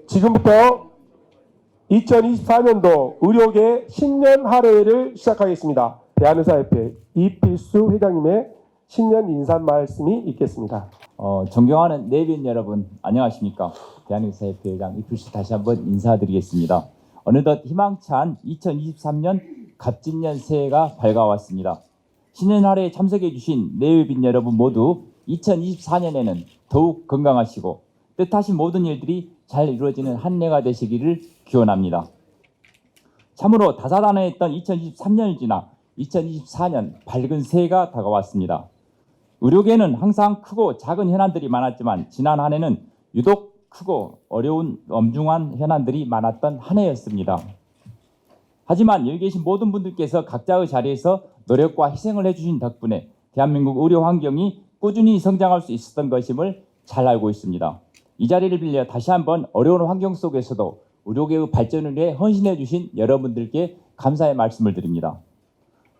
지금부터 2024년도 의료계 신년 할애를 시작하겠습니다. 대한의사협회 이필수 회장님의 신년 인사 말씀이 있겠습니다. 존경하는 내빈 여러분, 안녕하십니까? 대한의사협회 회장 이필수 다시 한번 인사드리겠습니다. 어느덧 희망찬 2023년 갑진년 새해가 밝아왔습니다. 신년 할애에 참석해 주신 내빈 여러분 모두 2024년에는 더욱 건강하시고 뜻하신 모든 일들이 잘 이루어지는 한 해가 되시기를 기원합니다. 참으로 다사다난했던 2023년이 지나 2024년 밝은 새해가 다가왔습니다. 의료계는 항상 크고 작은 현안들이 많았지만 지난 한 해는 유독 크고 어려운 엄중한 현안들이 많았던 한 해였습니다. 하지만 여기 계신 모든 분들께서 각자의 자리에서 노력과 희생을 해주신 덕분에 대한민국 의료 환경이 꾸준히 성장할 수 있었던 것임을 잘 알고 있습니다. 이 자리를 빌려 다시 한번 어려운 환경 속에서도 의료계의 발전을 위해 헌신해 주신 여러분들께 감사의 말씀을 드립니다.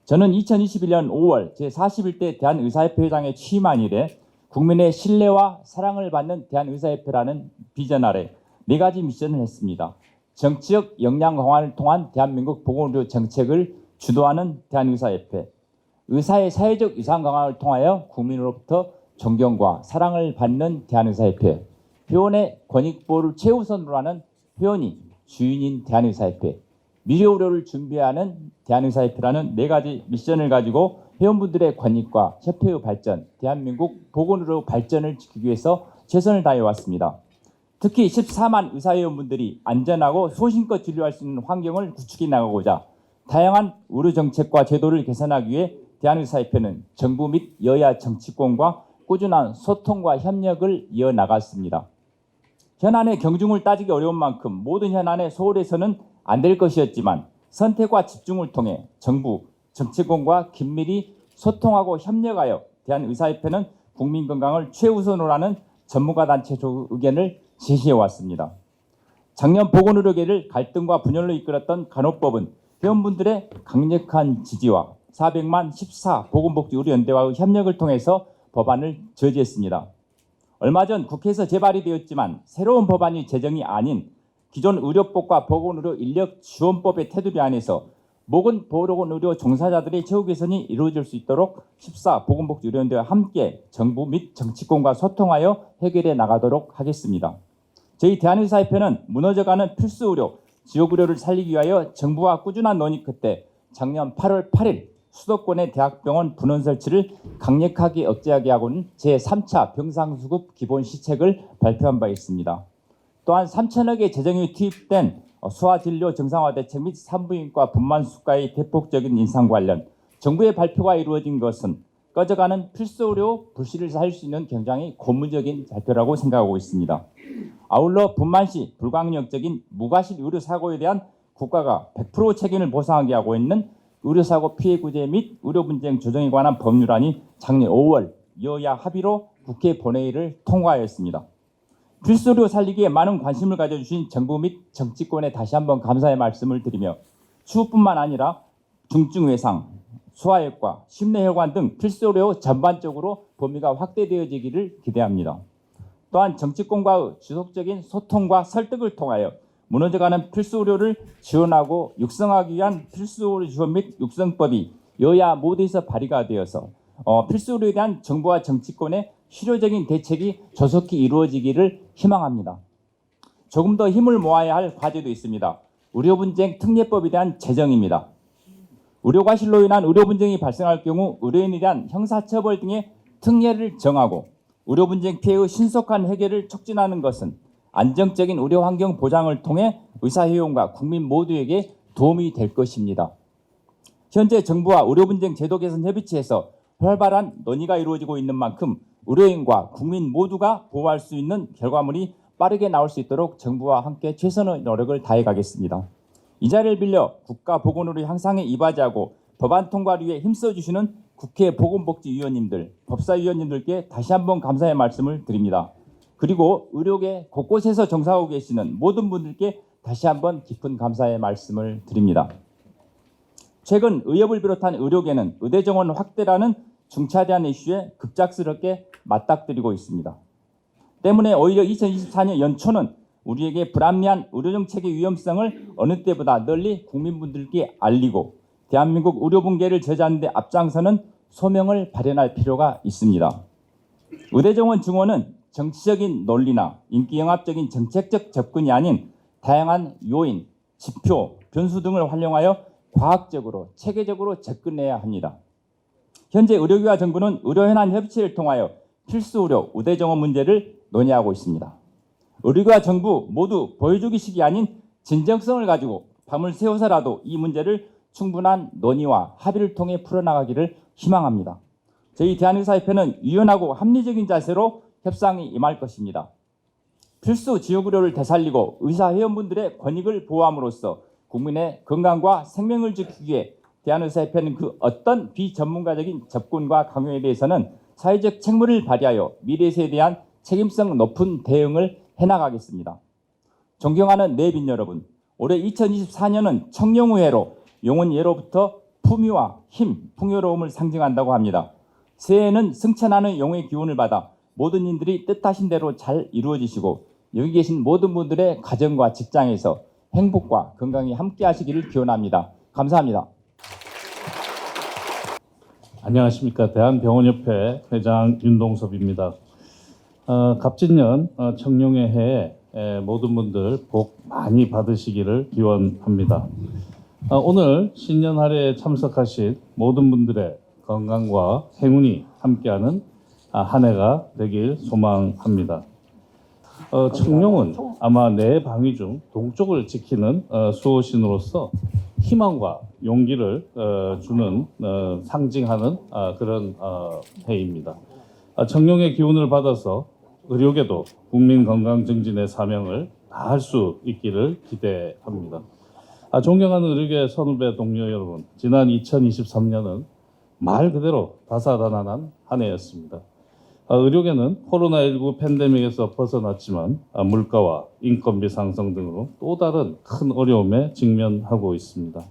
저는 2021년 5월 제41대 대한의사협회 회장에 취임한 이래 국민의 신뢰와 사랑을 받는 대한의사협회라는 비전 아래 4가지 미션을 했습니다. 정치적 역량 강화를 통한 대한민국 보건의료 정책을 주도하는 대한의사협회, 의사의 사회적 위상 강화를 통하여 국민으로부터 존경과 사랑을 받는 대한의사협회, 회원의 권익보호를 최우선으로 하는 회원이 주인인 대한의사협회, 미래의료를 준비하는 대한의사협회라는 4가지 미션을 가지고 회원분들의 권익과 협회의 발전, 대한민국 보건의료 발전을 지키기 위해서 최선을 다해왔습니다. 특히 14만 의사회원분들이 안전하고 소신껏 진료할 수 있는 환경을 구축해 나가고자 다양한 의료정책과 제도를 개선하기 위해 대한의사협회는 정부 및 여야 정치권과 꾸준한 소통과 협력을 이어나갔습니다. 현안의 경중을 따지기 어려운 만큼 모든 현안에 소홀해서는 안 될 것이었지만 선택과 집중을 통해 정부, 정치권과 긴밀히 소통하고 협력하여 대한의사협회는 국민 건강을 최우선으로 하는 전문가 단체 의견을 제시해왔습니다. 작년 보건의료계를 갈등과 분열로 이끌었던 간호법은 회원분들의 강력한 지지와 400만 14 보건복지의료연대와의 협력을 통해서 법안을 저지했습니다. 얼마 전 국회에서 재발이 되었지만 새로운 법안이 제정이 아닌 기존 의료법과 보건의료 인력지원법의 테두리 안에서 모든 보건의료 종사자들의 처우 개선이 이루어질 수 있도록 14 보건복지의료연대와 함께 정부 및 정치권과 소통하여 해결해 나가도록 하겠습니다. 저희 대한의사협회는 무너져가는 필수의료, 지역의료를 살리기 위하여 정부와 꾸준한 논의 끝에 작년 8월 8일 수도권의 대학병원 분원 설치를 강력하게 억제하게 하고는 제3차 병상수급 기본시책을 발표한 바 있습니다. 또한 3천억의 재정이 투입된 소아진료 정상화 대책 및 산부인과 분만수가의 대폭적인 인상 관련 정부의 발표가 이루어진 것은 꺼져가는 필수의료 불씨를 살 수 있는 굉장히 고무적인 발표라고 생각하고 있습니다. 아울러 분만 시 불가항력적인 무과실 의료사고에 대한 국가가 100% 책임을 보상하게 하고 있는 의료사고 피해 구제 및 의료분쟁 조정에 관한 법률안이 작년 5월 여야 합의로 국회 본회의를 통과하였습니다. 필수의료 살리기에 많은 관심을 가져주신 정부 및 정치권에 다시 한번 감사의 말씀을 드리며 추후뿐만 아니라 중증외상, 소아외과, 심내혈관 등 필수의료 전반적으로 범위가 확대되어지기를 기대합니다. 또한 정치권과의 지속적인 소통과 설득을 통하여 무너져가는 필수의료를 지원하고 육성하기 위한 필수의료 지원 및 육성법이 여야 모두에서 발의가 되어서 필수의료에 대한 정부와 정치권의 실효적인 대책이 조속히 이루어지기를 희망합니다. 조금 더 힘을 모아야 할 과제도 있습니다. 의료분쟁 특례법에 대한 제정입니다. 의료과실로 인한 의료분쟁이 발생할 경우 의료인에 대한 형사처벌 등의 특례를 정하고 의료분쟁 피해의 신속한 해결을 촉진하는 것은 안정적인 의료환경 보장을 통해 의사회원과 국민 모두에게 도움이 될 것입니다. 현재 정부와 의료분쟁 제도 개선 협의체에서 활발한 논의가 이루어지고 있는 만큼 의료인과 국민 모두가 보호할 수 있는 결과물이 빠르게 나올 수 있도록 정부와 함께 최선의 노력을 다해 가겠습니다. 이 자리를 빌려 국가보건의료 향상에 이바지하고 법안 통과를 위해 힘써주시는 국회 보건복지위원님들, 법사위원님들께 다시 한번 감사의 말씀을 드립니다. 그리고 의료계 곳곳에서 종사하고 계시는 모든 분들께 다시 한번 깊은 감사의 말씀을 드립니다. 최근 의협을 비롯한 의료계는 의대 정원 확대라는 중차대한 이슈에 급작스럽게 맞닥뜨리고 있습니다. 때문에 오히려 2024년 연초는 우리에게 불합리한 의료 정책의 위험성을 어느 때보다 널리 국민분들께 알리고 대한민국 의료 붕괴를 저지하는 데 앞장서는 소명을 발현할 필요가 있습니다. 의대정원 증원은 정치적인 논리나 인기영합적인 정책적 접근이 아닌 다양한 요인, 지표, 변수 등을 활용하여 과학적으로 체계적으로 접근해야 합니다. 현재 의료계와 정부는 의료현안 협치를 통하여 필수 의료 의대정원 문제를 논의하고 있습니다. 의료계와 정부 모두 보여주기식이 아닌 진정성을 가지고 밤을 새워서라도 이 문제를 충분한 논의와 합의를 통해 풀어나가기를 희망합니다. 저희 대한의사협회는 유연하고 합리적인 자세로 협상에 임할 것입니다. 필수 지역의료를 되살리고 의사회원분들의 권익을 보호함으로써 국민의 건강과 생명을 지키기 위해 대한의사협회는 그 어떤 비전문가적인 접근과 강요에 대해서는 사회적 책무를 발휘하여 미래 세대에 대한 책임성 높은 대응을 해나가겠습니다. 존경하는 내빈 여러분, 올해 2024년은 청룡의회로 용은 예로부터 품위와 힘, 풍요로움을 상징한다고 합니다. 새해에는 승천하는 용의 기운을 받아 모든 일들이 뜻하신 대로 잘 이루어지시고 여기 계신 모든 분들의 가정과 직장에서 행복과 건강이 함께 하시기를 기원합니다. 감사합니다. 안녕하십니까. 대한병원협회 회장 윤동섭입니다. 갑진년 청룡의 해에 모든 분들 복 많이 받으시기를 기원합니다. 오늘 신년 할애에 참석하신 모든 분들의 건강과 행운이 함께하는 한 해가 되길 소망합니다. 청룡은 아마 내 방위 중 동쪽을 지키는 수호신으로서 희망과 용기를 주는 상징하는 그런 해입니다. 청룡의 기운을 받아서 의료계도 국민 건강 증진의 사명을 다할 수 있기를 기대합니다. 존경하는 의료계 선후배 동료 여러분, 지난 2023년은 말 그대로 다사다난한 한 해였습니다. 의료계는 코로나19 팬데믹에서 벗어났지만 물가와 인건비 상승 등으로 또 다른 큰 어려움에 직면하고 있습니다.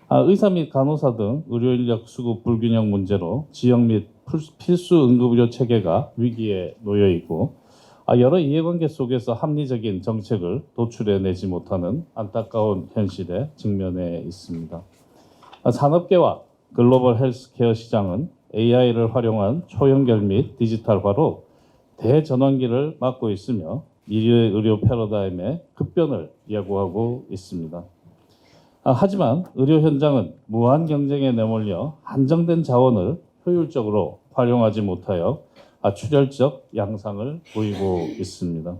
의사 및 간호사 등 의료인력 수급 불균형 문제로 지역 및 필수 응급의료 체계가 위기에 놓여 있고 여러 이해관계 속에서 합리적인 정책을 도출해내지 못하는 안타까운 현실에 직면해 있습니다. 산업계와 글로벌 헬스케어 시장은 AI를 활용한 초연결 및 디지털화로 대전환기를 맞고 있으며 미래의 의료 패러다임의 급변을 예고하고 있습니다. 하지만 의료 현장은 무한 경쟁에 내몰려 한정된 자원을 효율적으로 활용하지 못하여 출혈적 양상을 보이고 있습니다.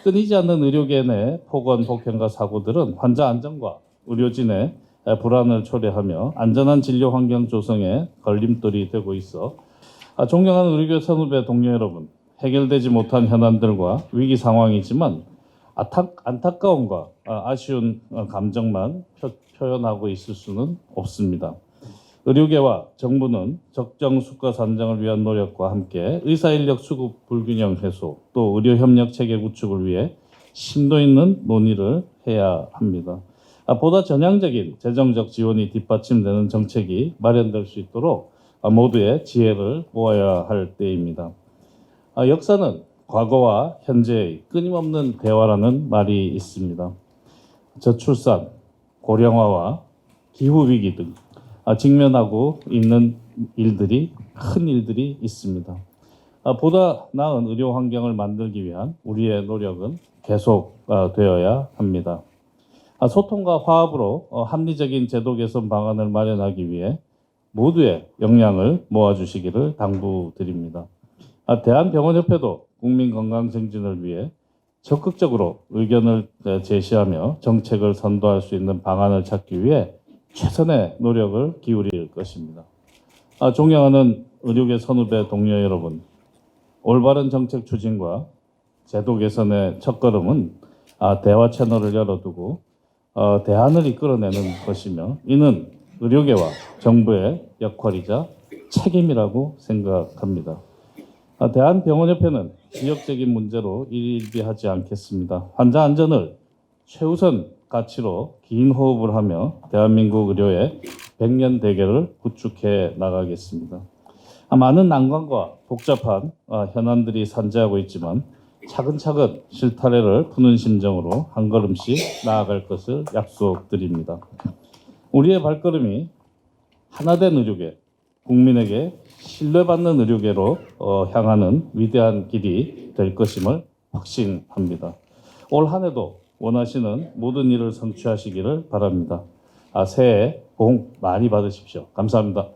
끊이지 않는 의료계 내 폭언, 폭행과 사고들은 환자 안전과 의료진의 불안을 초래하며 안전한 진료 환경 조성에 걸림돌이 되고 있어 존경하는 의료계 선후배 동료 여러분, 해결되지 못한 현안들과 위기 상황이지만 안타까움과 아쉬운 감정만 표현하고 있을 수는 없습니다. 의료계와 정부는 적정 수가 산정을 위한 노력과 함께 의사인력 수급 불균형 해소 또 의료협력 체계 구축을 위해 심도 있는 논의를 해야 합니다. 보다 전향적인 재정적 지원이 뒷받침되는 정책이 마련될 수 있도록 모두의 지혜를 모아야 할 때입니다. 역사는 과거와 현재의 끊임없는 대화라는 말이 있습니다. 저출산, 고령화와 기후위기 등 직면하고 있는 일들이 큰 일들이 있습니다. 보다 나은 의료 환경을 만들기 위한 우리의 노력은 계속 되어야 합니다. 소통과 화합으로 합리적인 제도 개선 방안을 마련하기 위해 모두의 역량을 모아주시기를 당부드립니다. 대한병원협회도 국민 건강 증진을 위해 적극적으로 의견을 제시하며 정책을 선도할 수 있는 방안을 찾기 위해 최선의 노력을 기울일 것입니다. 존경하는 의료계 선후배 동료 여러분, 올바른 정책 추진과 제도 개선의 첫걸음은 대화 채널을 열어두고 대안을 이끌어내는 것이며 이는 의료계와 정부의 역할이자 책임이라고 생각합니다. 대한병원협회는 지역적인 문제로 일비하지 않겠습니다. 환자 안전을 최우선 가치로 긴 호흡을 하며 대한민국 의료의 100년 대계를 구축해 나가겠습니다. 많은 난관과 복잡한 현안들이 산재하고 있지만 차근차근 실타래를 푸는 심정으로 한 걸음씩 나아갈 것을 약속드립니다. 우리의 발걸음이 하나된 의료계, 국민에게 신뢰받는 의료계로 향하는 위대한 길이 될 것임을 확신합니다. 올 한 해도 원하시는 모든 일을 성취하시기를 바랍니다. 새해 복 많이 받으십시오. 감사합니다.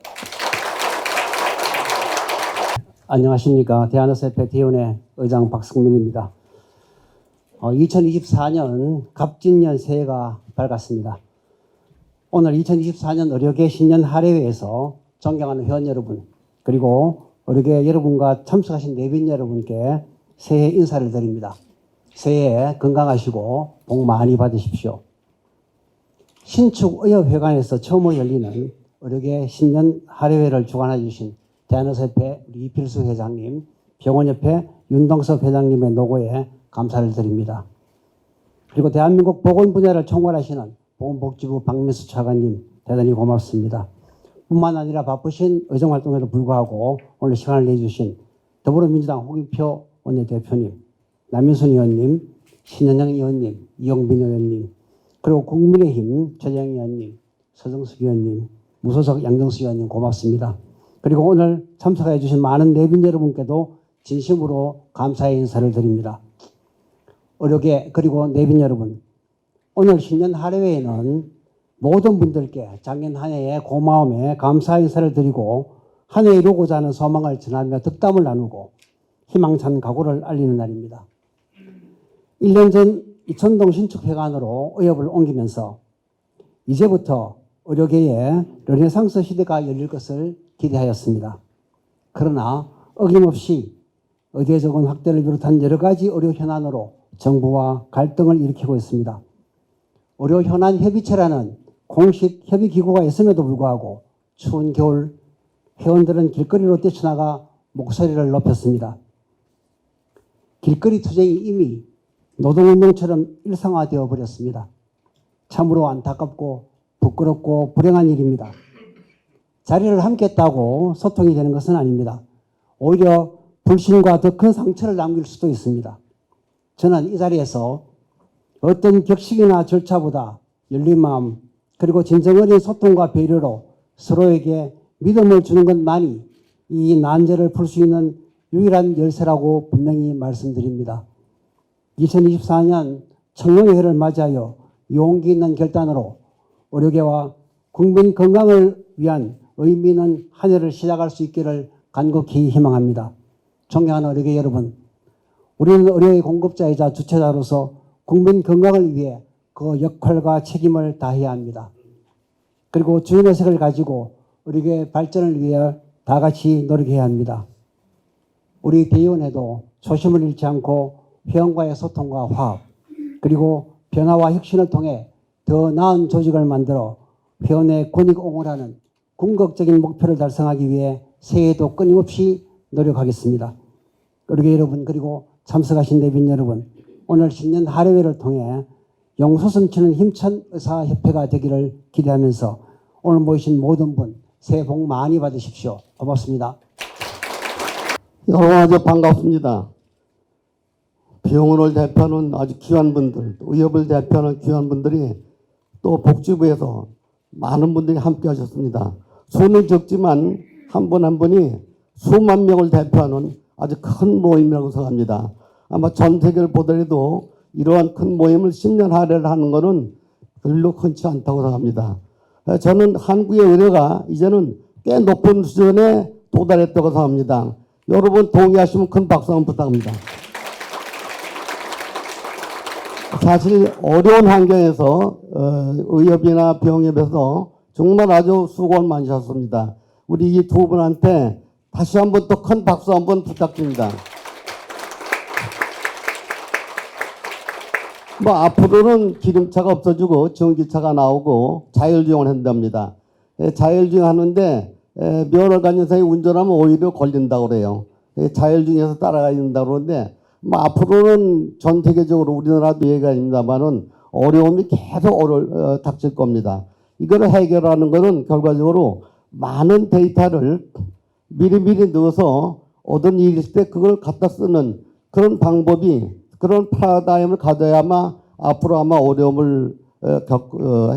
안녕하십니까. 대한의사협회 대의원회 의장 박승민입니다. 2024년 갑진년 새해가 밝았습니다. 오늘 2024년 의료계 신년 할애회에서 존경하는 회원 여러분, 그리고 의료계 여러분과 참석하신 내빈 여러분께 새해 인사를 드립니다. 새해 건강하시고 복 많이 받으십시오. 신축의협회관에서 처음으로 열리는 의료계 신년 할애회를 주관해 주신 대한의사협회 이필수 회장님, 병원협회 윤동섭 회장님의 노고에 감사를 드립니다. 그리고 대한민국 보건 분야를 총괄하시는 보건복지부 박민수 차관님 대단히 고맙습니다. 뿐만 아니라 바쁘신 의정활동에도 불구하고 오늘 시간을 내주신 더불어민주당 홍익표 원내대표님, 남인순 의원님, 신현영 의원님, 이용빈 의원님, 그리고 국민의힘 최재형 의원님, 서정숙 의원님, 무소속 양정수 의원님 고맙습니다. 그리고 오늘 참석해 주신 많은 내빈 여러분께도 진심으로 감사의 인사를 드립니다. 의료계 그리고 내빈 여러분, 오늘 신년 할애회에는 모든 분들께 작년 한 해의 고마움에 감사 인사를 드리고 한 해 이루고자 하는 소망을 전하며 덕담을 나누고 희망찬 각오를 알리는 날입니다. 1년 전 이천동 신축회관으로 의협을 옮기면서 이제부터 의료계에 르네상스 시대가 열릴 것을 기대하였습니다. 그러나 어김없이 의대적인 확대를 비롯한 여러 가지 의료 현안으로 정부와 갈등을 일으키고 있습니다. 의료 현안 협의체라는 공식 협의 기구가 있음에도 불구하고 추운 겨울 회원들은 길거리로 뛰쳐나가 목소리를 높였습니다. 길거리 투쟁이 이미 노동운동처럼 일상화되어 버렸습니다. 참으로 안타깝고 부끄럽고 불행한 일입니다. 자리를 함께 했다고 소통이 되는 것은 아닙니다. 오히려 불신과 더 큰 상처를 남길 수도 있습니다. 저는 이 자리에서 어떤 격식이나 절차보다 열린 마음 그리고 진정 어린 소통과 배려로 서로에게 믿음을 주는 것만이 이 난제를 풀 수 있는 유일한 열쇠라고 분명히 말씀드립니다. 2024년 청룡의 해를 맞이하여 용기 있는 결단으로 의료계와 국민 건강을 위한 의미 있는 한 해를 시작할 수 있기를 간곡히 희망합니다. 존경하는 의료계 여러분, 우리는 의료의 공급자이자 주체자로서 국민 건강을 위해 그 역할과 책임을 다해야 합니다. 그리고 주인의식을 가지고 의료계 발전을 위해 다 같이 노력해야 합니다. 우리 대의원회도 초심을 잃지 않고 회원과의 소통과 화합, 그리고 변화와 혁신을 통해 더 나은 조직을 만들어 회원의 권익 옹호라는 궁극적인 목표를 달성하기 위해 새해에도 끊임없이 노력하겠습니다. 의료계 여러분 그리고 참석하신 내빈 여러분, 오늘 신년 할애회를 통해 용솟음치는 힘찬 의사협회가 되기를 기대하면서 오늘 모이신 모든 분 새해 복 많이 받으십시오. 고맙습니다. 여러분 아주 반갑습니다. 병원을 대표하는 아주 귀한 분들, 의협을 대표하는 귀한 분들이 또 복지부에서 많은 분들이 함께 하셨습니다. 수는 적지만 한 분 한 분이 수만 명을 대표하는 아주 큰 모임이라고 생각합니다. 아마 전 세계를 보더라도 이러한 큰 모임을 10년 할애를 하는 것은 별로 흔치 않다고 생각합니다. 저는 한국의 의료가 이제는 꽤 높은 수준에 도달했다고 생각합니다. 여러분 동의하시면 큰 박수 한번 부탁합니다. 사실 어려운 환경에서 의협이나 병협에서 정말 아주 수고를 많이 하셨습니다. 우리 이 두 분한테 다시 한번 또 큰 박수 한번 부탁드립니다. 앞으로는 기름차가 없어지고 전기차가 나오고 자율주행을 한답니다. 자율주행 하는데 면허 가진 사람이 운전하면 오히려 걸린다고 그래요. 자율주행해서 따라가야 된다고 그러는데 앞으로는 전 세계적으로 우리나라도 얘기가 아닙니다만은 어려움이 계속 닥칠 겁니다. 이거를 해결하는 것은 결과적으로 많은 데이터를 미리미리 넣어서 얻은 일이 있을 때 그걸 갖다 쓰는 그런 방법이 그런 파라다임을 가져야만 앞으로 아마 어려움을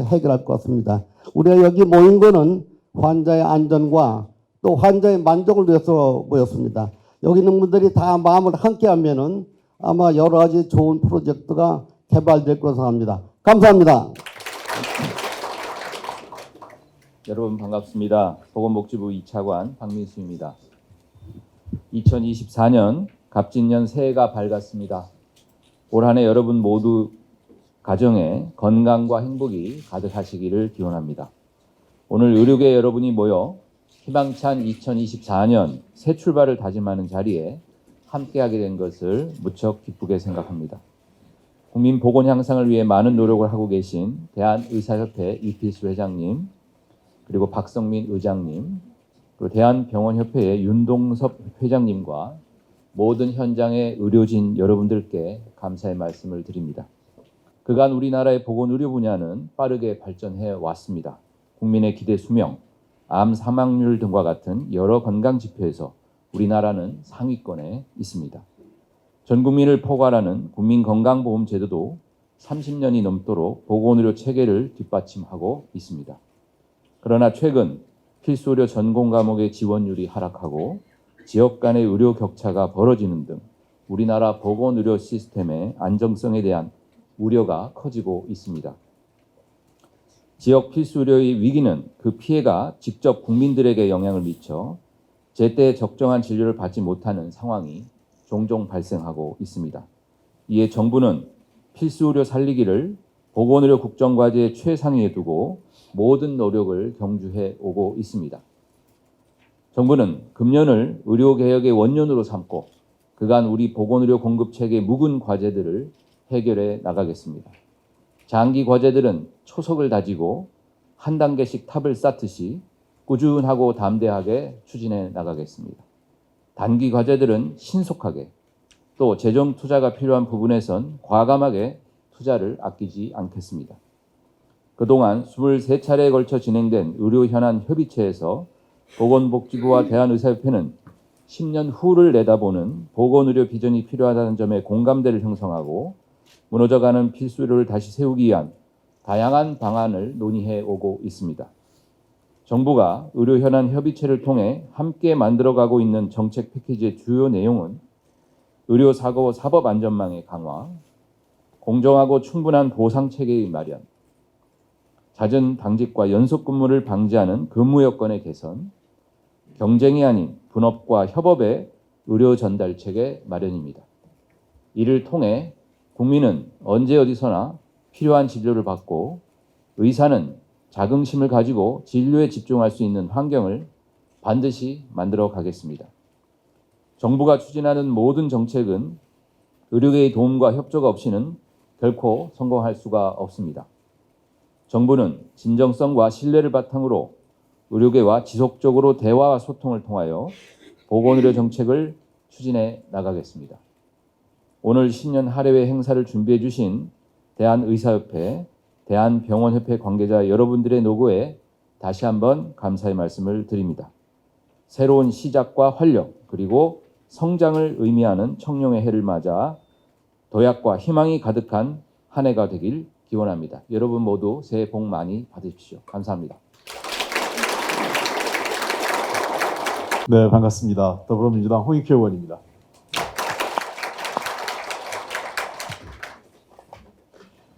해결할 것 같습니다. 우리가 여기 모인 거는 환자의 안전과 또 환자의 만족을 위해서 모였습니다. 여기 있는 분들이 다 마음을 함께 하면은 아마 여러 가지 좋은 프로젝트가 개발될 것으로 합니다. 감사합니다. 여러분 반갑습니다. 보건복지부 2차관 박민수입니다. 2024년 갑진년 새해가 밝았습니다. 올 한 해 여러분 모두 가정에 건강과 행복이 가득하시기를 기원합니다. 오늘 의료계 여러분이 모여 희망찬 2024년 새 출발을 다짐하는 자리에 함께하게 된 것을 무척 기쁘게 생각합니다. 국민 보건 향상을 위해 많은 노력을 하고 계신 대한의사협회 이필수 회장님, 그리고 박성민 의장님, 그리고 대한병원협회의 윤동섭 회장님과 모든 현장의 의료진 여러분들께 감사의 말씀을 드립니다. 그간 우리나라의 보건의료 분야는 빠르게 발전해 왔습니다. 국민의 기대 수명, 암 사망률 등과 같은 여러 건강 지표에서 우리나라는 상위권에 있습니다. 전 국민을 포괄하는 국민건강보험제도도 30년이 넘도록 보건의료 체계를 뒷받침하고 있습니다. 그러나 최근 필수의료 전공 과목의 지원율이 하락하고 지역 간의 의료 격차가 벌어지는 등 우리나라 보건의료 시스템의 안정성에 대한 우려가 커지고 있습니다. 지역 필수의료의 위기는 그 피해가 직접 국민들에게 영향을 미쳐 제때 적정한 진료를 받지 못하는 상황이 종종 발생하고 있습니다. 이에 정부는 필수의료 살리기를 보건의료 국정과제의 최상위에 두고 모든 노력을 경주해 오고 있습니다. 정부는 금년을 의료개혁의 원년으로 삼고 그간 우리 보건의료 공급체계 묵은 과제들을 해결해 나가겠습니다. 장기 과제들은 초석을 다지고 한 단계씩 탑을 쌓듯이 꾸준하고 담대하게 추진해 나가겠습니다. 단기 과제들은 신속하게 또 재정 투자가 필요한 부분에선 과감하게 투자를 아끼지 않겠습니다. 그동안 23차례에 걸쳐 진행된 의료현안 협의체에서 보건복지부와 대한의사협회는 10년 후를 내다보는 보건의료 비전이 필요하다는 점에 공감대를 형성하고 무너져가는 필수의료를 다시 세우기 위한 다양한 방안을 논의해 오고 있습니다. 정부가 의료현안 협의체를 통해 함께 만들어가고 있는 정책 패키지의 주요 내용은 의료사고 사법안전망의 강화, 공정하고 충분한 보상체계의 마련, 잦은 당직과 연속근무를 방지하는 근무 여건의 개선, 경쟁이 아닌 분업과 협업의 의료 전달체계 마련입니다. 이를 통해 국민은 언제 어디서나 필요한 진료를 받고 의사는 자긍심을 가지고 진료에 집중할 수 있는 환경을 반드시 만들어 가겠습니다. 정부가 추진하는 모든 정책은 의료계의 도움과 협조가 없이는 결코 성공할 수가 없습니다. 정부는 진정성과 신뢰를 바탕으로 의료계와 지속적으로 대화와 소통을 통하여 보건의료 정책을 추진해 나가겠습니다. 오늘 신년 할애회 행사를 준비해 주신 대한의사협회, 대한병원협회 관계자 여러분들의 노고에 다시 한번 감사의 말씀을 드립니다. 새로운 시작과 활력 그리고 성장을 의미하는 청룡의 해를 맞아 도약과 희망이 가득한 한 해가 되길 기원합니다. 여러분 모두 새해 복 많이 받으십시오. 감사합니다. 네, 반갑습니다. 더불어민주당 홍익표 의원입니다.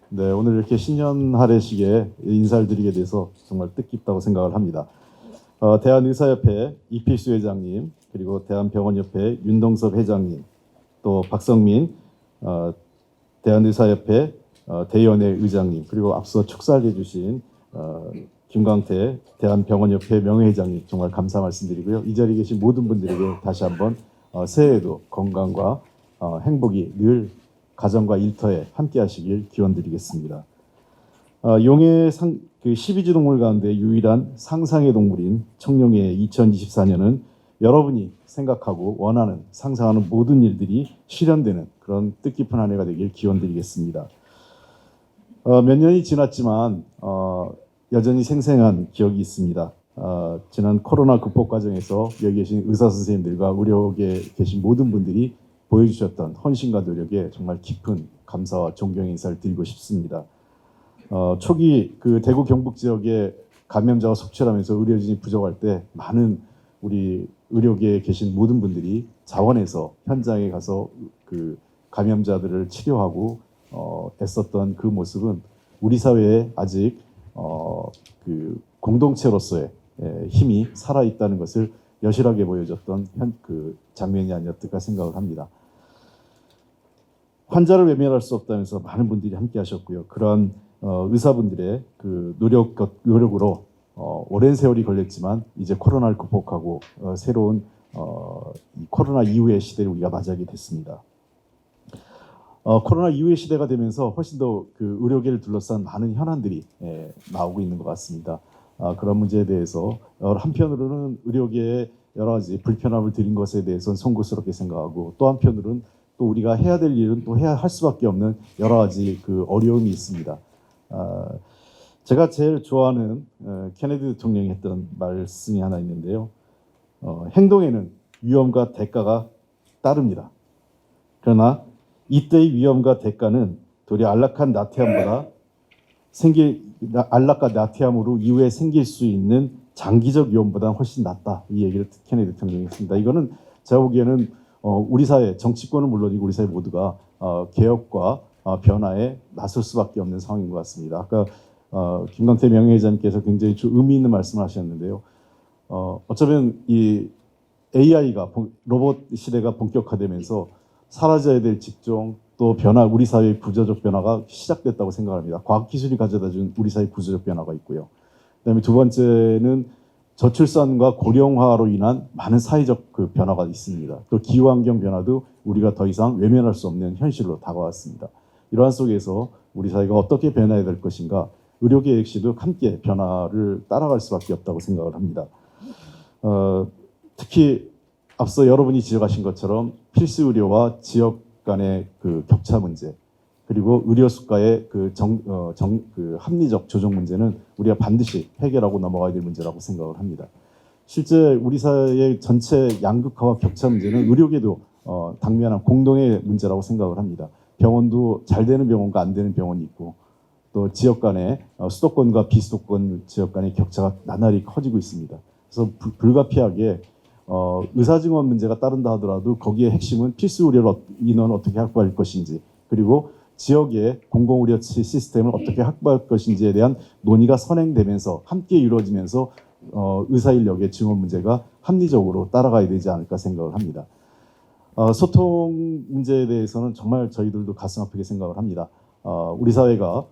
네, 오늘 이렇게 신년 할애식에 인사를 드리게 돼서 정말 뜻깊다고 생각을 합니다. 대한의사협회 이필수 회장님, 그리고 대한병원협회 윤동섭 회장님, 또 박성민 대한의사협회 대의원회 의장님, 그리고 앞서 축사를 해주신 김광태 대한병원협회 명예회장님 정말 감사 말씀드리고요. 이 자리에 계신 모든 분들에게 다시 한번 새해에도 건강과 행복이 늘 가정과 일터에 함께 하시길 기원드리겠습니다. 용의 12주 동물 가운데 유일한 상상의 동물인 청룡의 2024년은 여러분이 생각하고 원하는 상상하는 모든 일들이 실현되는 그런 뜻깊은 한 해가 되길 기원드리겠습니다. 몇 년이 지났지만 여전히 생생한 기억이 있습니다. 지난 코로나 극복 과정에서 여기 계신 의사 선생님들과 의료계에 계신 모든 분들이 보여주셨던 헌신과 노력에 정말 깊은 감사와 존경의 인사를 드리고 싶습니다. 초기 그 대구 경북 지역에 감염자가 속출하면서 의료진이 부족할 때 많은 우리 의료계에 계신 모든 분들이 자원해서 현장에 가서 그 감염자들을 치료하고 애썼던 그 모습은 우리 사회에 아직 그 공동체로서의 힘이 살아 있다는 것을 여실하게 보여줬던 그 장면이 아니었을까 생각을 합니다. 환자를 외면할 수 없다면서 많은 분들이 함께하셨고요. 그런 의사분들의 그 노력으로 오랜 세월이 걸렸지만 이제 코로나를 극복하고 새로운 이 코로나 이후의 시대를 우리가 맞이하게 됐습니다. 코로나 이후의 시대가 되면서 훨씬 더 그 의료계를 둘러싼 많은 현안들이 나오고 있는 것 같습니다. 그런 문제에 대해서 한편으로는 의료계에 여러 가지 불편함을 드린 것에 대해서는 송구스럽게 생각하고 또 한편으로는 또 우리가 해야 될 일은 또 해야 할 수밖에 없는 여러 가지 그 어려움이 있습니다. 제가 제일 좋아하는 케네디 대통령이 했던 말씀이 하나 있는데요. 행동에는 위험과 대가가 따릅니다. 그러나 이때의 위험과 대가는 도리어 안락한 나태함보다 안락과 나태함으로 이후에 생길 수 있는 장기적 위험보다 훨씬 낫다. 이 얘기를 케네디 대통령이 했습니다. 이거는 제가 보기에는 우리 사회, 정치권은 물론이고 우리 사회 모두가 개혁과 변화에 나설 수밖에 없는 상황인 것 같습니다. 아까 김광태 명예회장님께서 굉장히 의미 있는 말씀을 하셨는데요. 어쩌면 이 AI가 로봇 시대가 본격화되면서 사라져야 될 직종 또 변화, 우리 사회의 구조적 변화가 시작됐다고 생각합니다. 과학기술이 가져다준 우리 사회 구조적 변화가 있고요. 그다음에 두 번째는 저출산과 고령화로 인한 많은 사회적 그 변화가 있습니다. 또 기후환경 변화도 우리가 더 이상 외면할 수 없는 현실로 다가왔습니다. 이러한 속에서 우리 사회가 어떻게 변화해야 될 것인가, 의료계 역시도 함께 변화를 따라갈 수밖에 없다고 생각을 합니다. 특히 앞서 여러분이 지적하신 것처럼 필수 의료와 지역 간의 그 격차 문제, 그리고 의료 수가의 그 합리적 조정 문제는 우리가 반드시 해결하고 넘어가야 될 문제라고 생각을 합니다. 실제 우리 사회의 전체 양극화와 격차 문제는 의료계도 당면한 공동의 문제라고 생각을 합니다. 병원도 잘 되는 병원과 안 되는 병원이 있고 또 지역 간의 수도권과 비수도권 지역 간의 격차가 나날이 커지고 있습니다. 그래서 불가피하게 의사 증원 문제가 따른다 하더라도 거기에 핵심은 필수 의료 인원 어떻게 확보할 것인지, 그리고 지역의 공공의료 시스템을 어떻게 확보할 것인지에 대한 논의가 선행되면서 함께 이루어지면서 의사 인력의 증원 문제가 합리적으로 따라가야 되지 않을까 생각을 합니다. 소통 문제에 대해서는 정말 저희들도 가슴 아프게 생각을 합니다. 우리 사회가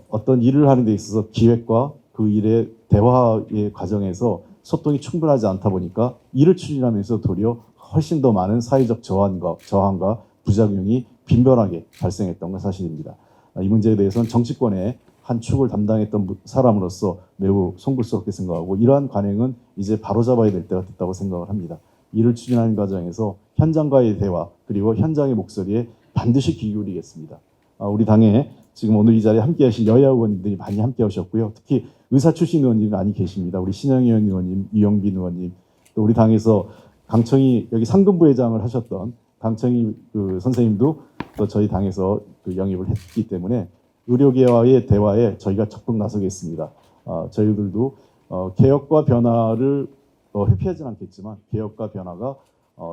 어떤 일을 하는 데 있어서 기획과 그 일의 대화의 과정에서 소통이 충분하지 않다 보니까 이를 추진하면서 도리어 훨씬 더 많은 사회적 저항과 부작용이 빈번하게 발생했던 건 사실입니다. 이 문제에 대해서는 정치권의 한 축을 담당했던 사람으로서 매우 송구스럽게 생각하고 이러한 관행은 이제 바로잡아야 될 때가 됐다고 생각을 합니다. 이를 추진하는 과정에서 현장과의 대화 그리고 현장의 목소리에 반드시 귀 기울이겠습니다. 우리 당에 지금 오늘 이 자리에 함께하신 여야 의원님들이 많이 함께하셨고요. 특히 의사 출신 의원님이 많이 계십니다. 우리 신영현 의원님, 이영빈 의원님, 또 우리 당에서 강청희 여기 상근부회장을 하셨던 강청희 그 선생님도 또 저희 당에서 그 영입을 했기 때문에 의료계와의 대화에 저희가 적극 나서겠습니다. 저희들도 개혁과 변화를 회피하지는 않겠지만 개혁과 변화가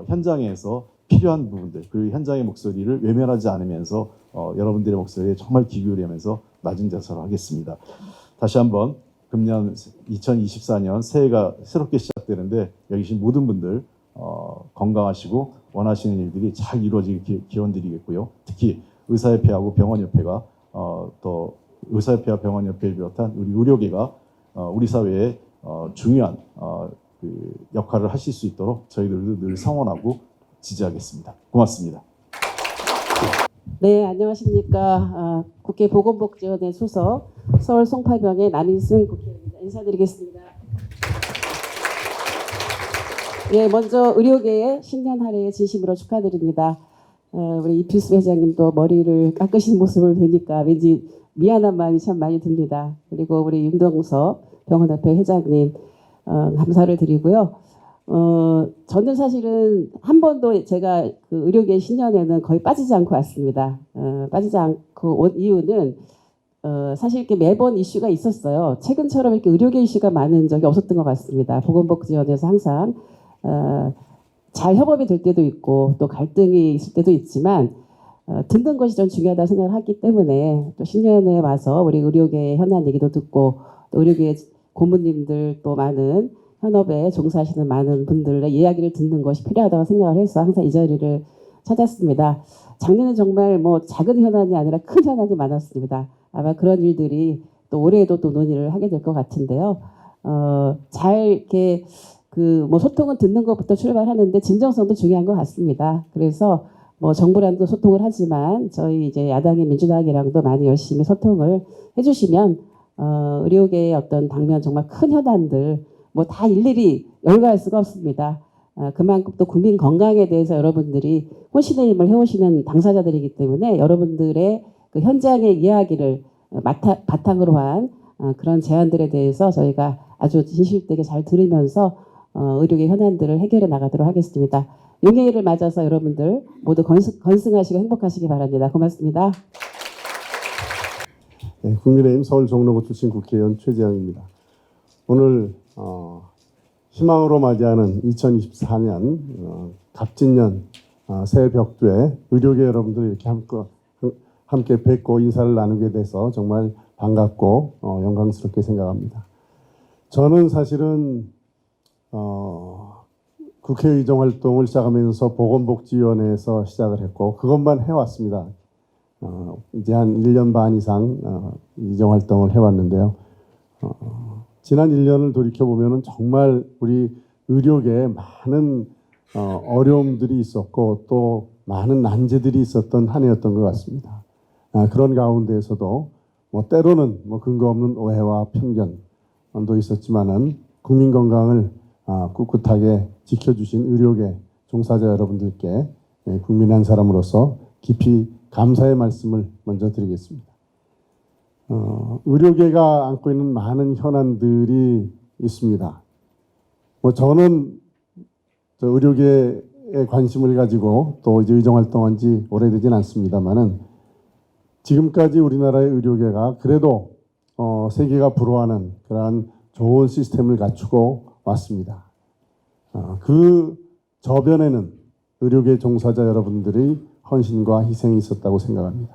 현장에서 필요한 부분들 그리고 현장의 목소리를 외면하지 않으면서 여러분들의 목소리에 정말 귀 기울이면서 낮은 자세로 하겠습니다. 다시 한번 금년 2024년 새해가 새롭게 시작되는데 여기 계신 모든 분들 건강하시고 원하시는 일들이 잘 이루어지길 기원드리겠고요. 특히 의사협회하고 병원협회가 또 의사협회와 병원협회를 비롯한 우리 의료계가 우리 사회에 중요한 그 역할을 하실 수 있도록 저희들도 늘 성원하고 지지하겠습니다. 고맙습니다. 네, 안녕하십니까. 국회 보건복지원의 수석 서울 송파병의 남인승 국회의원입니다. 인사드리겠습니다. 예, 먼저 의료계의 신년 할애에 진심으로 축하드립니다. 우리 이필수 회장님도 머리를 깎으신 모습을 뵈니까 왠지 미안한 마음이 참 많이 듭니다. 그리고 우리 윤동서 병원협회 회장님 감사를 드리고요. 저는 사실은 한 번도 제가 그 의료계 신년에는 거의 빠지지 않고 왔습니다. 빠지지 않고 온 이유는 사실 이렇게 매번 이슈가 있었어요. 최근처럼 이렇게 의료계 이슈가 많은 적이 없었던 것 같습니다. 보건복지위원회에서 항상 잘 협업이 될 때도 있고 또 갈등이 있을 때도 있지만 듣는 것이 좀 중요하다고 생각을 하기 때문에 또 신년에 와서 우리 의료계의 현안 얘기도 듣고 또 의료계 고문님들 또 많은 현업에 종사하시는 많은 분들의 이야기를 듣는 것이 필요하다고 생각을 해서 항상 이 자리를 찾았습니다. 작년에 정말 뭐 작은 현안이 아니라 큰 현안이 많았습니다. 아마 그런 일들이 또 올해에도 또 논의를 하게 될 것 같은데요. 잘 이렇게 그 뭐 소통은 듣는 것부터 출발하는데 진정성도 중요한 것 같습니다. 그래서 뭐 정부랑도 소통을 하지만 저희 이제 야당의 민주당이랑도 많이 열심히 소통을 해주시면 의료계의 어떤 당면 정말 큰 현안들 뭐 다 일일이 열거할 수가 없습니다. 그만큼 또 국민 건강에 대해서 여러분들이 혼신의 힘을 해오시는 당사자들이기 때문에 여러분들의 그 현장의 이야기를 바탕으로 한 그런 제안들에 대해서 저희가 아주 진실되게 잘 들으면서 의료계 현안들을 해결해 나가도록 하겠습니다. 용해일을 맞아서 여러분들 모두 건승하시고 행복하시기 바랍니다. 고맙습니다. 네, 국민의힘 서울 종로구 출신 국회의원 최재형입니다. 오늘 희망으로 맞이하는 2024년 갑진년 새해 벽두에 의료계 여러분들 이렇게 함께 뵙고 인사를 나누게 돼서 정말 반갑고 영광스럽게 생각합니다. 저는 사실은 국회의정 활동을 시작하면서 보건복지위원회에서 시작을 했고 그것만 해왔습니다. 이제 한 1년 반 이상 의정 활동을 해왔는데요. 지난 1년을 돌이켜보면 정말 우리 의료계에 많은 어려움들이 있었고 또 많은 난제들이 있었던 한 해였던 것 같습니다. 그런 가운데에서도 뭐 때로는 뭐 근거 없는 오해와 편견도 있었지만은 국민 건강을 꿋꿋하게 지켜주신 의료계 종사자 여러분들께 국민 한 사람으로서 깊이 감사의 말씀을 먼저 드리겠습니다. 의료계가 안고 있는 많은 현안들이 있습니다. 뭐 저는 의료계에 관심을 가지고 또 이제 의정 활동한 지 오래되진 않습니다만은 지금까지 우리나라의 의료계가 그래도 세계가 부러워하는 그러한 좋은 시스템을 갖추고 왔습니다. 그 저변에는 의료계 종사자 여러분들의 헌신과 희생이 있었다고 생각합니다.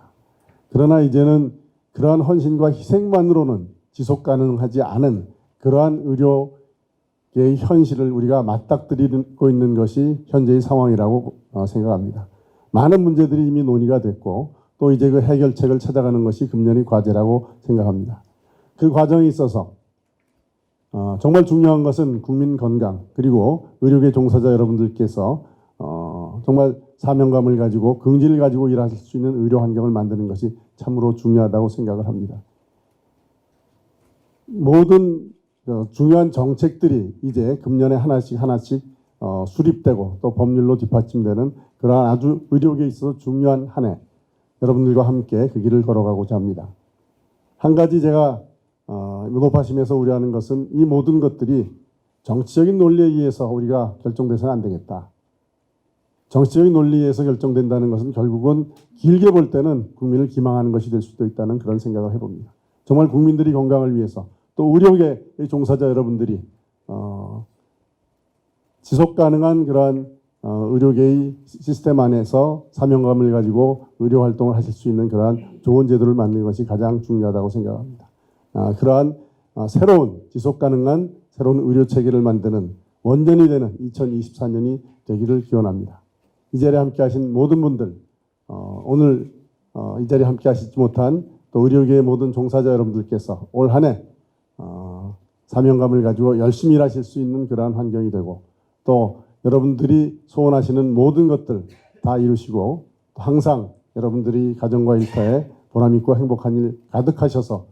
그러나 이제는 그러한 헌신과 희생만으로는 지속 가능하지 않은 그러한 의료계의 현실을 우리가 맞닥뜨리고 있는 것이 현재의 상황이라고 생각합니다. 많은 문제들이 이미 논의가 됐고 또 이제 그 해결책을 찾아가는 것이 금년의 과제라고 생각합니다. 그 과정에 있어서 정말 중요한 것은 국민 건강 그리고 의료계 종사자 여러분들께서 정말 사명감을 가지고 긍지를 가지고 일하실 수 있는 의료 환경을 만드는 것이 참으로 중요하다고 생각을 합니다. 모든 중요한 정책들이 이제 금년에 하나씩 수립되고 또 법률로 뒷받침되는 그러한 아주 의료계에 있어서 중요한 한 해 여러분들과 함께 그 길을 걸어가고자 합니다. 한 가지 제가 높아심에서 우려하는 것은 이 모든 것들이 정치적인 논리에 의해서 우리가 결정돼서는 안 되겠다. 정치적인 논리에 의해서 결정된다는 것은 결국은 길게 볼 때는 국민을 기망하는 것이 될 수도 있다는 그런 생각을 해봅니다. 정말 국민들이 건강을 위해서 또 의료계의 종사자 여러분들이 지속 가능한 그러한 의료계의 시스템 안에서 사명감을 가지고 의료 활동을 하실 수 있는 그러한 좋은 제도를 만드는 것이 가장 중요하다고 생각합니다. 그러한 새로운 지속 가능한 새로운 의료 체계를 만드는 원전이 되는 2024년이 되기를 기원합니다. 이 자리에 함께 하신 모든 분들, 오늘 이 자리에 함께 하시지 못한 또 의료계의 모든 종사자 여러분들께서 올 한 해 사명감을 가지고 열심히 일하실 수 있는 그러한 환경이 되고 또 여러분들이 소원하시는 모든 것들 다 이루시고 또 항상 여러분들이 가정과 일터에 보람있고 행복한 일 가득하셔서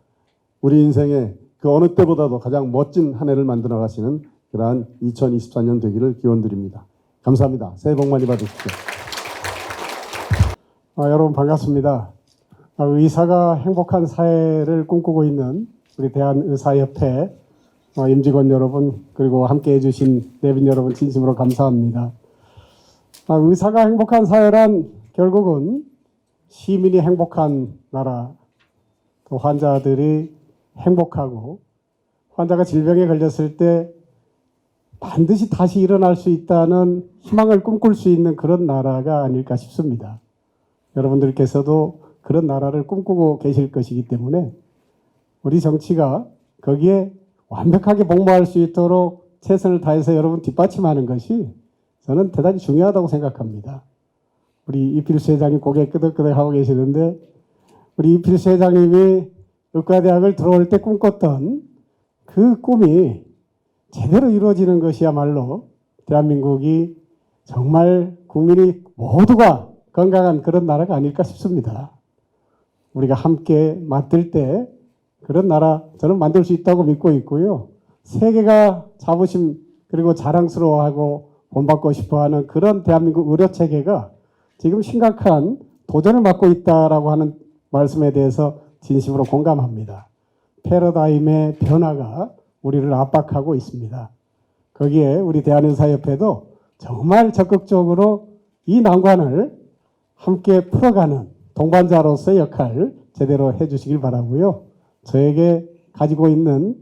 우리 인생의 그 어느 때보다도 가장 멋진 한 해를 만들어 가시는 그러한 2024년 되기를 기원드립니다. 감사합니다. 새해 복 많이 받으십시오. 여러분 반갑습니다. 의사가 행복한 사회를 꿈꾸고 있는 우리 대한의사협회 임직원 여러분 그리고 함께해 주신 내빈 여러분 진심으로 감사합니다. 의사가 행복한 사회란 결국은 시민이 행복한 나라, 또 환자들이 행복하고 환자가 질병에 걸렸을 때 반드시 다시 일어날 수 있다는 희망을 꿈꿀 수 있는 그런 나라가 아닐까 싶습니다. 여러분들께서도 그런 나라를 꿈꾸고 계실 것이기 때문에 우리 정치가 거기에 완벽하게 복무할 수 있도록 최선을 다해서 여러분 뒷받침하는 것이 저는 대단히 중요하다고 생각합니다. 우리 이필수 회장님 고개 끄덕끄덕 하고 계시는데 우리 이필수 회장님이 의과대학을 들어올 때 꿈꿨던 그 꿈이 제대로 이루어지는 것이야말로 대한민국이 정말 국민이 모두가 건강한 그런 나라가 아닐까 싶습니다. 우리가 함께 만들 때 그런 나라 저는 만들 수 있다고 믿고 있고요. 세계가 자부심 그리고 자랑스러워하고 본받고 싶어하는 그런 대한민국 의료체계가 지금 심각한 도전을 받고 있다라고 하는 말씀에 대해서 진심으로 공감합니다. 패러다임의 변화가 우리를 압박하고 있습니다. 거기에 우리 대한의사협회도 정말 적극적으로 이 난관을 함께 풀어가는 동반자로서의 역할 제대로 해주시길 바라고요. 저에게 가지고 있는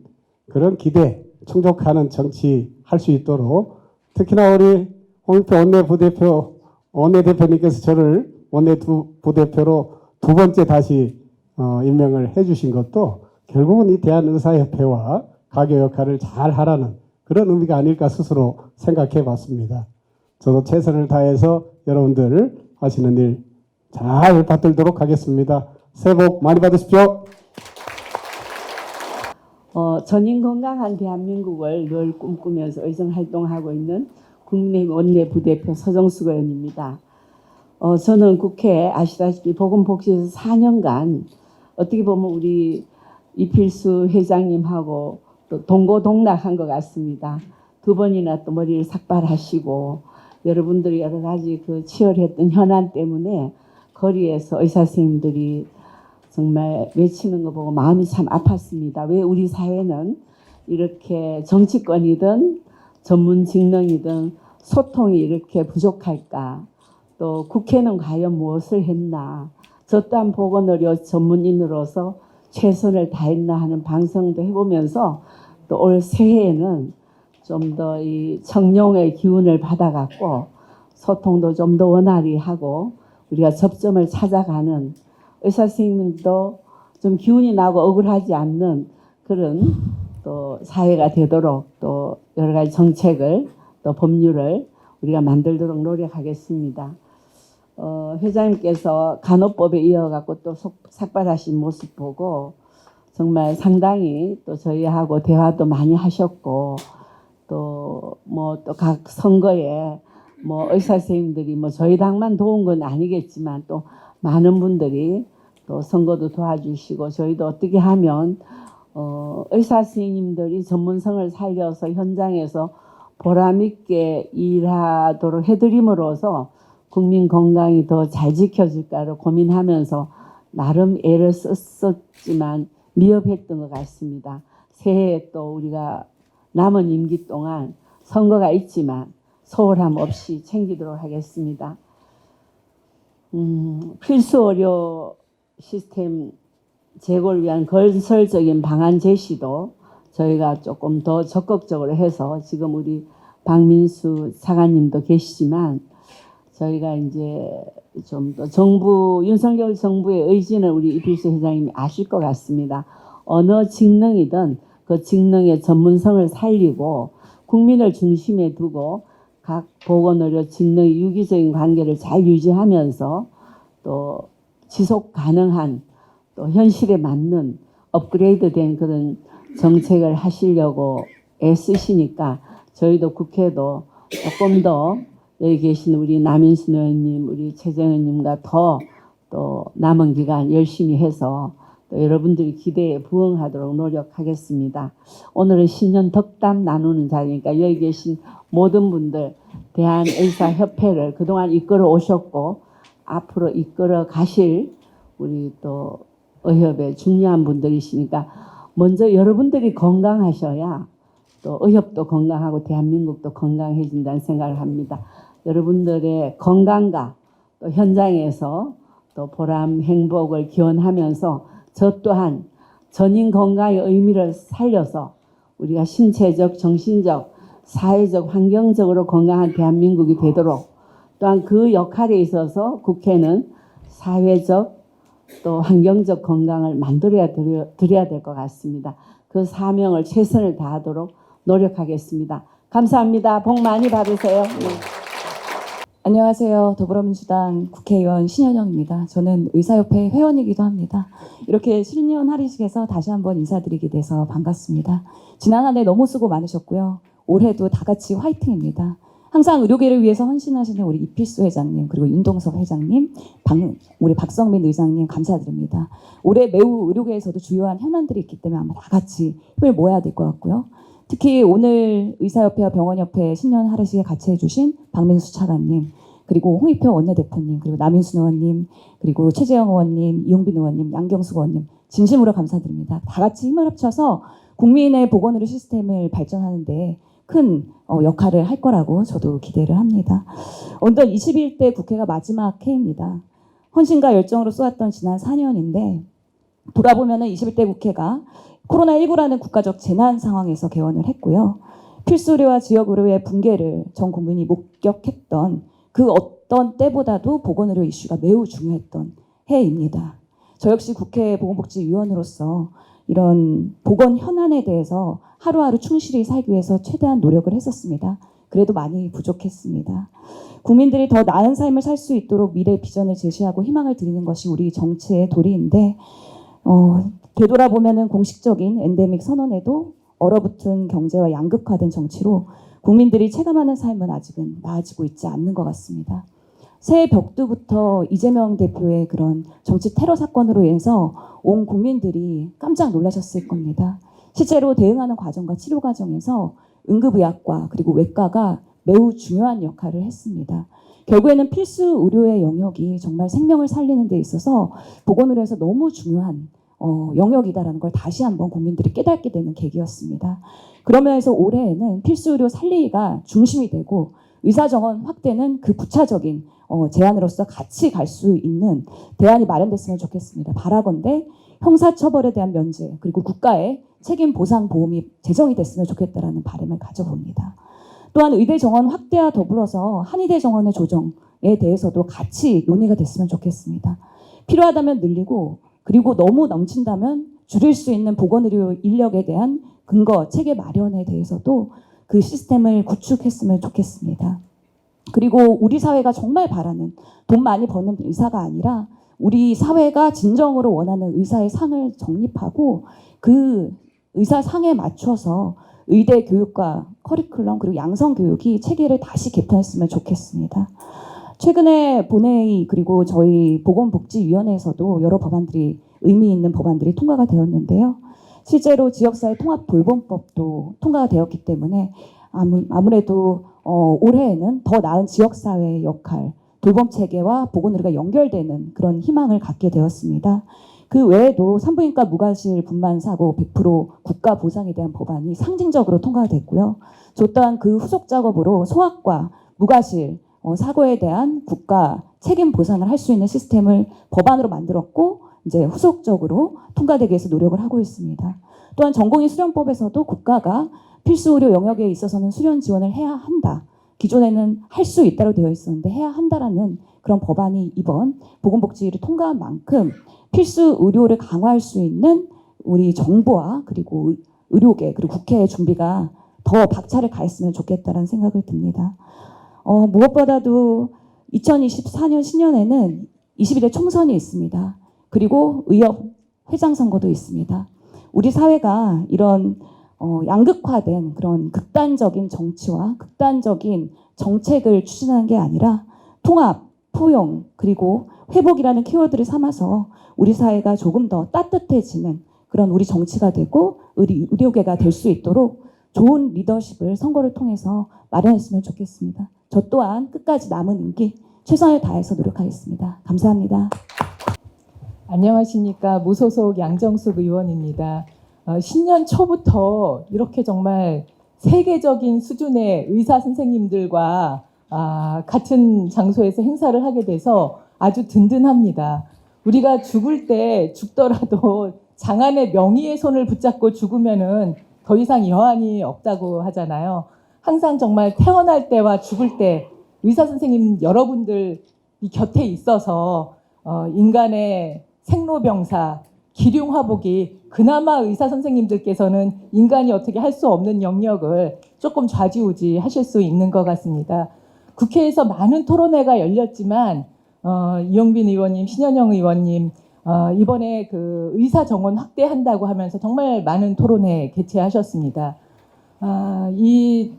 그런 기대 충족하는 정치 할 수 있도록 특히나 우리 홍익표 원내대표님께서 저를 원내부대표로 두 번째 다시 임명을 해주신 것도 결국은 이 대한의사협회와 가교 역할을 잘 하라는 그런 의미가 아닐까 스스로 생각해 봤습니다. 저도 최선을 다해서 여러분들 하시는 일 잘 받들도록 하겠습니다. 새해 복 많이 받으십시오. 전인 건강한 대한민국을 늘 꿈꾸면서 의정활동하고 있는 국민의힘 원내부대표 서정숙 의원입니다. 저는 국회 아시다시피 보건복지에서 4년간 어떻게 보면 우리 이필수 회장님하고 또 동고동락한 것 같습니다. 두 번이나 또 머리를 삭발하시고 여러분들이 여러 가지 그 치열했던 현안 때문에 거리에서 의사 선생님들이 정말 외치는 거 보고 마음이 참 아팠습니다. 왜 우리 사회는 이렇게 정치권이든 전문 직능이든 소통이 이렇게 부족할까? 또 국회는 과연 무엇을 했나? 저 또한 보건의료 전문인으로서 최선을 다했나 하는 반성도 해보면서 또 올 새해에는 좀 더 이 청룡의 기운을 받아갖고 소통도 좀 더 원활히 하고 우리가 접점을 찾아가는 의사 선생님도 좀 기운이 나고 억울하지 않는 그런 또 사회가 되도록 또 여러 가지 정책을 또 법률을 우리가 만들도록 노력하겠습니다. 회장님께서 간호법에 이어갖고 또 삭발하신 모습 보고 정말 상당히 또 저희하고 대화도 많이 하셨고 또 뭐 또 각 선거에 뭐 의사 선생님들이 뭐 저희 당만 도운 건 아니겠지만 또 많은 분들이 또 선거도 도와주시고 저희도 어떻게 하면 의사 선생님들이 전문성을 살려서 현장에서 보람있게 일하도록 해드림으로써 국민 건강이 더 잘 지켜질까를 고민하면서 나름 애를 썼지만 미흡했던 것 같습니다. 새해에 또 우리가 남은 임기 동안 선거가 있지만 소홀함 없이 챙기도록 하겠습니다. 필수 의료 시스템 제고를 위한 건설적인 방안 제시도 저희가 조금 더 적극적으로 해서 지금 우리 박민수 차관님도 계시지만 저희가 이제 좀 더 윤석열 정부의 의지는 우리 이필수 회장님이 아실 것 같습니다. 어느 직능이든 그 직능의 전문성을 살리고 국민을 중심에 두고 각 보건의료 직능의 유기적인 관계를 잘 유지하면서 또 지속 가능한 또 현실에 맞는 업그레이드된 그런 정책을 하시려고 애쓰시니까 저희도 국회도 조금 더 여기 계신 우리 남인순 의원님, 우리 최정 의원님과 더 또 남은 기간 열심히 해서 또 여러분들이 기대에 부응하도록 노력하겠습니다. 오늘은 신년 덕담 나누는 자리니까 여기 계신 모든 분들 대한의사협회를 그동안 이끌어 오셨고 앞으로 이끌어 가실 우리 또 의협의 중요한 분들이시니까 먼저 여러분들이 건강하셔야 또 의협도 건강하고 대한민국도 건강해진다는 생각을 합니다. 여러분들의 건강과 또 현장에서 또 보람, 행복을 기원하면서 저 또한 전인 건강의 의미를 살려서 우리가 신체적, 정신적, 사회적, 환경적으로 건강한 대한민국이 되도록 또한 그 역할에 있어서 국회는 사회적 또 환경적 건강을 만들어야 드려야 될 것 같습니다. 그 사명을 최선을 다하도록 노력하겠습니다. 감사합니다. 복 많이 받으세요. 네. 안녕하세요. 더불어민주당 국회의원 신현영입니다. 저는 의사협회 회원이기도 합니다. 이렇게 신년 할인식에서 다시 한번 인사드리게 돼서 반갑습니다. 지난 한 해 너무 수고 많으셨고요. 올해도 다 같이 화이팅입니다. 항상 의료계를 위해서 헌신하시는 우리 이필수 회장님, 그리고 윤동섭 회장님, 우리 박성민 의장님 감사드립니다. 올해 매우 의료계에서도 주요한 현안들이 있기 때문에 아마 다 같이 힘을 모아야 될 것 같고요. 특히 오늘 의사협회와 병원협회 신년 할애식에 같이 해주신 박민수 차관님, 그리고 홍익표 원내대표님, 그리고 남인순 의원님, 그리고 최재형 의원님, 이용빈 의원님, 양경숙 의원님 진심으로 감사드립니다. 다 같이 힘을 합쳐서 국민의 보건의료 시스템을 발전하는데 큰 역할을 할 거라고 저도 기대를 합니다. 어느덧 21대 국회가 마지막 해입니다. 헌신과 열정으로 쏘았던 지난 4년인데 돌아보면은 21대 국회가 코로나19라는 국가적 재난 상황에서 개원을 했고요. 필수 의료와 지역 의료의 붕괴를 전 국민이 목격했던 그 어떤 때보다도 보건의료 이슈가 매우 중요했던 해입니다. 저 역시 국회 보건복지위원으로서 이런 보건 현안에 대해서 하루하루 충실히 살기 위해서 최대한 노력을 했었습니다. 그래도 많이 부족했습니다. 국민들이 더 나은 삶을 살 수 있도록 미래 비전을 제시하고 희망을 드리는 것이 우리 정치의 도리인데 되돌아보면은 공식적인 엔데믹 선언에도 얼어붙은 경제와 양극화된 정치로 국민들이 체감하는 삶은 아직은 나아지고 있지 않는 것 같습니다. 새해 벽두부터 이재명 대표의 그런 정치 테러 사건으로 인해서 온 국민들이 깜짝 놀라셨을 겁니다. 실제로 대응하는 과정과 치료 과정에서 응급의학과 그리고 외과가 매우 중요한 역할을 했습니다. 결국에는 필수 의료의 영역이 정말 생명을 살리는 데 있어서 보건의료에서 너무 중요한 영역이다라는 걸 다시 한번 국민들이 깨닫게 되는 계기였습니다. 그러면서 올해에는 필수 의료 살리기가 중심이 되고 의사정원 확대는 그 부차적인 제안으로서 같이 갈 수 있는 대안이 마련됐으면 좋겠습니다. 바라건대 형사처벌에 대한 면제 그리고 국가의 책임 보상 보험이 제정이 됐으면 좋겠다라는 바람을 가져봅니다. 또한 의대 정원 확대와 더불어서 한의대 정원의 조정에 대해서도 같이 논의가 됐으면 좋겠습니다. 필요하다면 늘리고 그리고 너무 넘친다면 줄일 수 있는 보건의료 인력에 대한 근거, 체계 마련에 대해서도 그 시스템을 구축했으면 좋겠습니다. 그리고 우리 사회가 정말 바라는 돈 많이 버는 의사가 아니라 우리 사회가 진정으로 원하는 의사의 상을 정립하고 그 의사 상에 맞춰서 의대 교육과 커리큘럼 그리고 양성 교육이 체계를 다시 개편했으면 좋겠습니다. 최근에 본회의 그리고 저희 보건복지위원회에서도 여러 법안들이 의미 있는 법안들이 통과가 되었는데요. 실제로 지역사회 통합 돌봄법도 통과가 되었기 때문에 아무래도 올해에는 더 나은 지역사회의 역할, 돌봄체계와 보건의료가 연결되는 그런 희망을 갖게 되었습니다. 그 외에도 산부인과 무과실 분만 사고 100% 국가 보상에 대한 법안이 상징적으로 통과가 됐고요. 저 또한 그 후속 작업으로 소아과 무과실 사고에 대한 국가 책임 보상을 할 수 있는 시스템을 법안으로 만들었고 이제 후속적으로 통과되기 위해서 노력을 하고 있습니다. 또한 전공의 수련법에서도 국가가 필수 의료 영역에 있어서는 수련 지원을 해야 한다. 기존에는 할 수 있다고 되어 있었는데 해야 한다라는 그런 법안이 이번 보건복지위를 통과한 만큼 필수 의료를 강화할 수 있는 우리 정부와 그리고 의료계 그리고 국회의 준비가 더 박차를 가했으면 좋겠다라는 생각을 듭니다. 무엇보다도 2024년 신년에는 21대 총선이 있습니다. 그리고 의협 회장 선거도 있습니다. 우리 사회가 이런 양극화된 그런 극단적인 정치와 극단적인 정책을 추진하는 게 아니라 통합, 포용, 그리고 회복이라는 키워드를 삼아서 우리 사회가 조금 더 따뜻해지는 그런 우리 정치가 되고 의료계가 될 수 있도록 좋은 리더십을 선거를 통해서 마련했으면 좋겠습니다. 저 또한 끝까지 남은 임기 최선을 다해서 노력하겠습니다. 감사합니다. 안녕하십니까. 무소속 양정숙 의원입니다. 신년 초부터 이렇게 정말 세계적인 수준의 의사 선생님들과 같은 장소에서 행사를 하게 돼서 아주 든든합니다. 우리가 죽을 때 죽더라도 장안의 명의의 손을 붙잡고 죽으면은 더 이상 여한이 없다고 하잖아요. 항상 정말 태어날 때와 죽을 때 의사 선생님 여러분들 이 곁에 있어서 인간의 생로병사, 기륭화복이 그나마 의사 선생님들께서는 인간이 어떻게 할 수 없는 영역을 조금 좌지우지 하실 수 있는 것 같습니다. 국회에서 많은 토론회가 열렸지만 이용빈 의원님, 신현영 의원님 이번에 그 의사 정원 확대한다고 하면서 정말 많은 토론회 개최하셨습니다. 이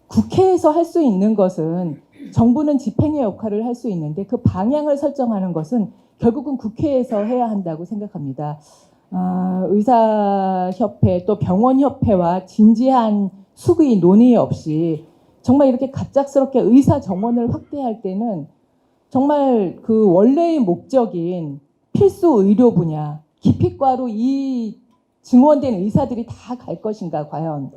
국회에서 할 수 있는 것은 정부는 집행의 역할을 할 수 있는데 그 방향을 설정하는 것은 결국은 국회에서 해야 한다고 생각합니다. 의사협회 또 병원협회와 진지한 수의 논의 없이 정말 이렇게 갑작스럽게 의사 정원을 확대할 때는 정말 그 원래의 목적인 필수 의료 분야, 기피과로 이 증원된 의사들이 다 갈 것인가 과연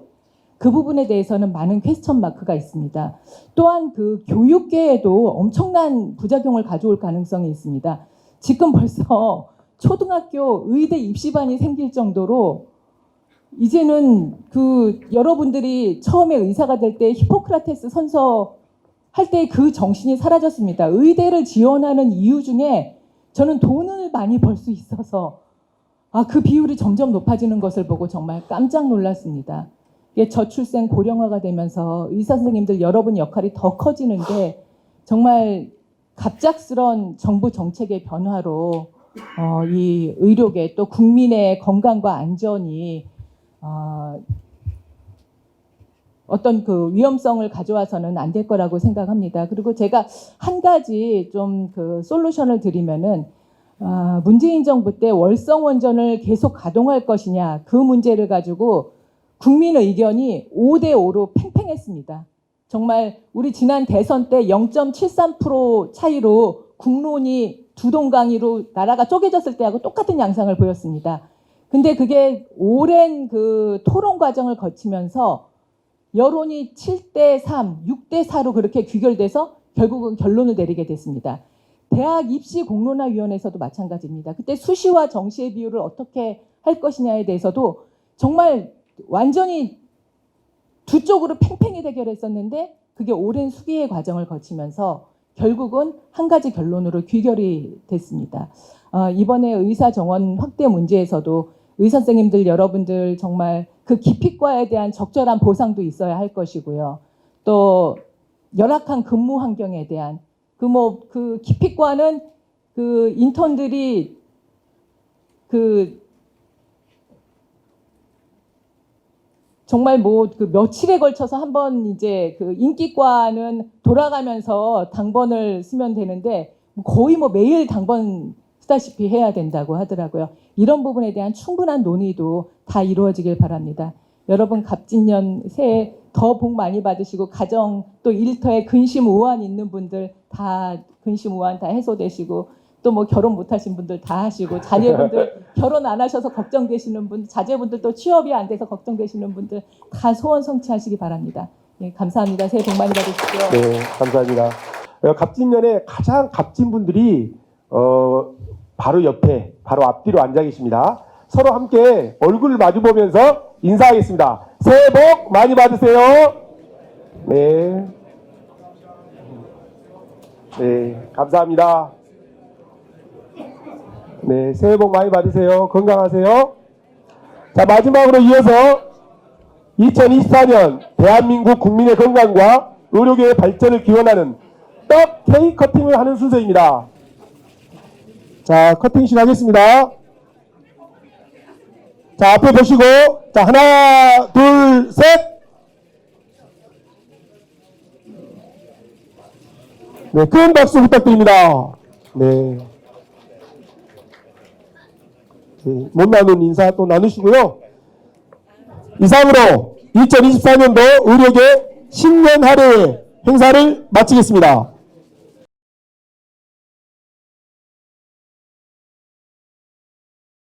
그 부분에 대해서는 많은 퀘스천 마크가 있습니다. 또한 그 교육계에도 엄청난 부작용을 가져올 가능성이 있습니다. 지금 벌써 초등학교 의대 입시반이 생길 정도로 이제는 그 여러분들이 처음에 의사가 될 때 히포크라테스 선서 할 때 그 정신이 사라졌습니다. 의대를 지원하는 이유 중에 저는 돈을 많이 벌 수 있어서 그 비율이 점점 높아지는 것을 보고 정말 깜짝 놀랐습니다. 이게 저출생 고령화가 되면서 의사 선생님들 여러분 역할이 더 커지는데 정말 갑작스런 정부 정책의 변화로 이 의료계 또 국민의 건강과 안전이 어떤 그 위험성을 가져와서는 안 될 거라고 생각합니다. 그리고 제가 한 가지 좀 그 솔루션을 드리면은 문재인 정부 때 월성 원전을 계속 가동할 것이냐 그 문제를 가지고 국민 의견이 5대5로 팽팽했습니다. 정말 우리 지난 대선 때 0.73% 차이로 국론이 두 동강이로 나라가 쪼개졌을 때하고 똑같은 양상을 보였습니다. 근데 그게 오랜 그 토론 과정을 거치면서 여론이 7대3, 6대4로 그렇게 귀결돼서 결국은 결론을 내리게 됐습니다. 대학 입시 공론화위원회에서도 마찬가지입니다. 그때 수시와 정시의 비율을 어떻게 할 것이냐에 대해서도 정말 완전히 두 쪽으로 팽팽히 대결했었는데 그게 오랜 수기의 과정을 거치면서 결국은 한 가지 결론으로 귀결이 됐습니다. 이번에 의사 정원 확대 문제에서도 의사 선생님들 여러분들 정말 그 기피과에 대한 적절한 보상도 있어야 할 것이고요. 또 열악한 근무 환경에 대한 그 기피과는 그 인턴들이 정말 그 며칠에 걸쳐서 한번 이제 그 인기과는 돌아가면서 당번을 쓰면 되는데 거의 매일 당번 쓰다시피 해야 된다고 하더라고요. 이런 부분에 대한 충분한 논의도 다 이루어지길 바랍니다. 여러분 갑진년 새해 더 복 많이 받으시고 가정 또 일터에 근심 우환 있는 분들 다 근심 우환 다 해소되시고 또 결혼 못하신 분들 다 하시고 자녀분들 결혼 안 하셔서 걱정되시는 분 자제분들 또 취업이 안 돼서 걱정되시는 분들 다 소원 성취하시기 바랍니다. 네, 감사합니다. 새해 복 많이 받으십시오. 네, 감사합니다. 갑진년에 가장 값진 분들이 바로 옆에 바로 앞뒤로 앉아 계십니다. 서로 함께 얼굴을 마주 보면서 인사하겠습니다. 새해 복 많이 받으세요. 네. 네, 감사합니다. 네, 새해 복 많이 받으세요. 건강하세요. 자, 마지막으로 이어서 2024년 대한민국 국민의 건강과 의료계의 발전을 기원하는 떡 케이크 커팅을 하는 순서입니다. 자, 커팅 시작하겠습니다. 자, 앞에 보시고, 자, 하나, 둘, 셋. 네, 큰 박수 부탁드립니다. 네. 못 나눈 인사 또 나누시고요. 이상으로 2024년도 의료계 신년 할애회 행사를 마치겠습니다.